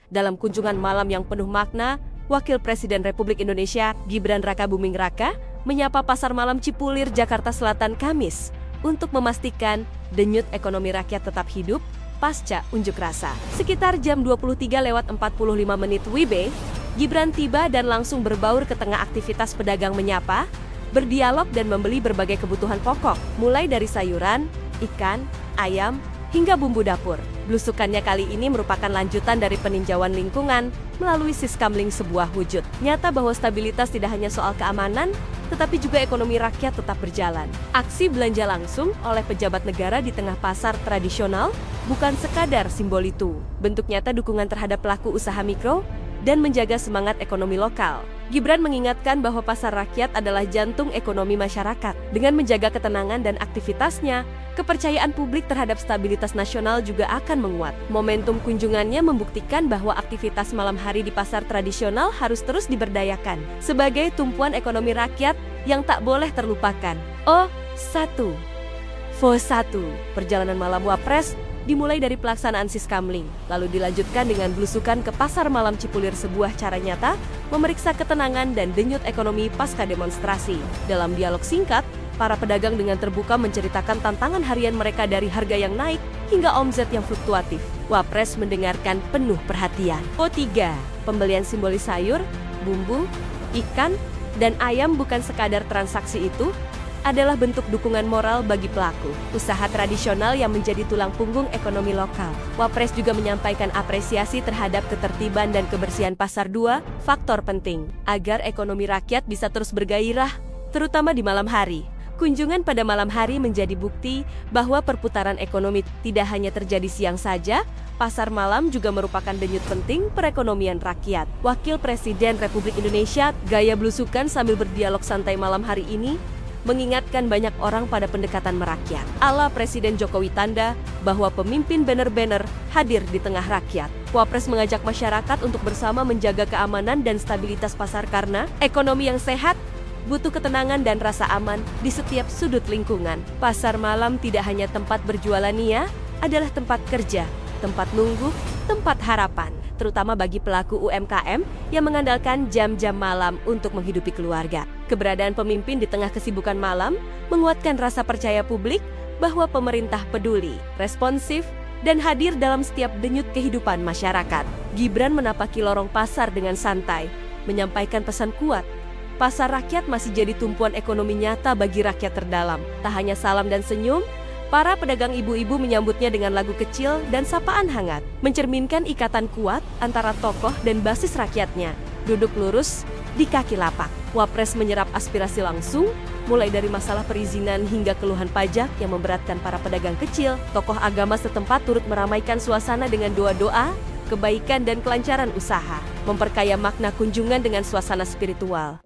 Dalam kunjungan malam yang penuh makna, Wakil Presiden Republik Indonesia Gibran Rakabuming Raka menyapa Pasar Malam Cipulir, Jakarta Selatan Kamis untuk memastikan denyut ekonomi rakyat tetap hidup pasca unjuk rasa. Sekitar jam 23:45 WIB, Gibran tiba dan langsung berbaur ke tengah aktivitas pedagang menyapa, berdialog dan membeli berbagai kebutuhan pokok, mulai dari sayuran, ikan, ayam, hingga bumbu dapur. Belusukannya kali ini merupakan lanjutan dari peninjauan lingkungan melalui Siskamling, sebuah wujud nyata bahwa stabilitas tidak hanya soal keamanan, tetapi juga ekonomi rakyat tetap berjalan. Aksi belanja langsung oleh pejabat negara di tengah pasar tradisional bukan sekadar simbol itu. Bentuk nyata dukungan terhadap pelaku usaha mikro dan menjaga semangat ekonomi lokal. Gibran mengingatkan bahwa pasar rakyat adalah jantung ekonomi masyarakat. Dengan menjaga ketenangan dan aktivitasnya, kepercayaan publik terhadap stabilitas nasional juga akan menguat. Momentum kunjungannya membuktikan bahwa aktivitas malam hari di pasar tradisional harus terus diberdayakan sebagai tumpuan ekonomi rakyat yang tak boleh terlupakan. Perjalanan malam Wapres dimulai dari pelaksanaan Siskamling, lalu dilanjutkan dengan belusukan ke Pasar Malam Cipulir, sebuah cara nyata memeriksa ketenangan dan denyut ekonomi pasca demonstrasi. Dalam dialog singkat, para pedagang dengan terbuka menceritakan tantangan harian mereka dari harga yang naik hingga omset yang fluktuatif. Wapres mendengarkan penuh perhatian. 3. Pembelian simbolis sayur, bumbu, ikan, dan ayam bukan sekadar transaksi itu, adalah bentuk dukungan moral bagi pelaku usaha tradisional yang menjadi tulang punggung ekonomi lokal. Wapres juga menyampaikan apresiasi terhadap ketertiban dan kebersihan pasar, dua faktor penting agar ekonomi rakyat bisa terus bergairah, terutama di malam hari. Kunjungan pada malam hari menjadi bukti bahwa perputaran ekonomi tidak hanya terjadi siang saja. Pasar malam juga merupakan denyut penting perekonomian rakyat. Wakil Presiden Republik Indonesia gaya belusukan sambil berdialog santai malam hari ini mengingatkan banyak orang pada pendekatan merakyat ala Presiden Jokowi, tanda bahwa pemimpin banner-banner hadir di tengah rakyat. Wapres mengajak masyarakat untuk bersama menjaga keamanan dan stabilitas pasar karena ekonomi yang sehat butuh ketenangan dan rasa aman di setiap sudut lingkungan. Pasar malam tidak hanya tempat berjualan, ia adalah tempat kerja, tempat nunggu, tempat harapan, terutama bagi pelaku UMKM yang mengandalkan jam-jam malam untuk menghidupi keluarga. Keberadaan pemimpin di tengah kesibukan malam menguatkan rasa percaya publik bahwa pemerintah peduli, responsif, dan hadir dalam setiap denyut kehidupan masyarakat. Gibran menapaki lorong pasar dengan santai, menyampaikan pesan kuat. Pasar rakyat masih jadi tumpuan ekonomi nyata bagi rakyat terdalam. Tak hanya salam dan senyum, para pedagang ibu-ibu menyambutnya dengan lagu kecil dan sapaan hangat, mencerminkan ikatan kuat antara tokoh dan basis rakyatnya. Duduk lurus di kaki lapak. Wapres menyerap aspirasi langsung, mulai dari masalah perizinan hingga keluhan pajak yang memberatkan para pedagang kecil. Tokoh agama setempat turut meramaikan suasana dengan doa-doa, kebaikan dan kelancaran usaha, memperkaya makna kunjungan dengan suasana spiritual.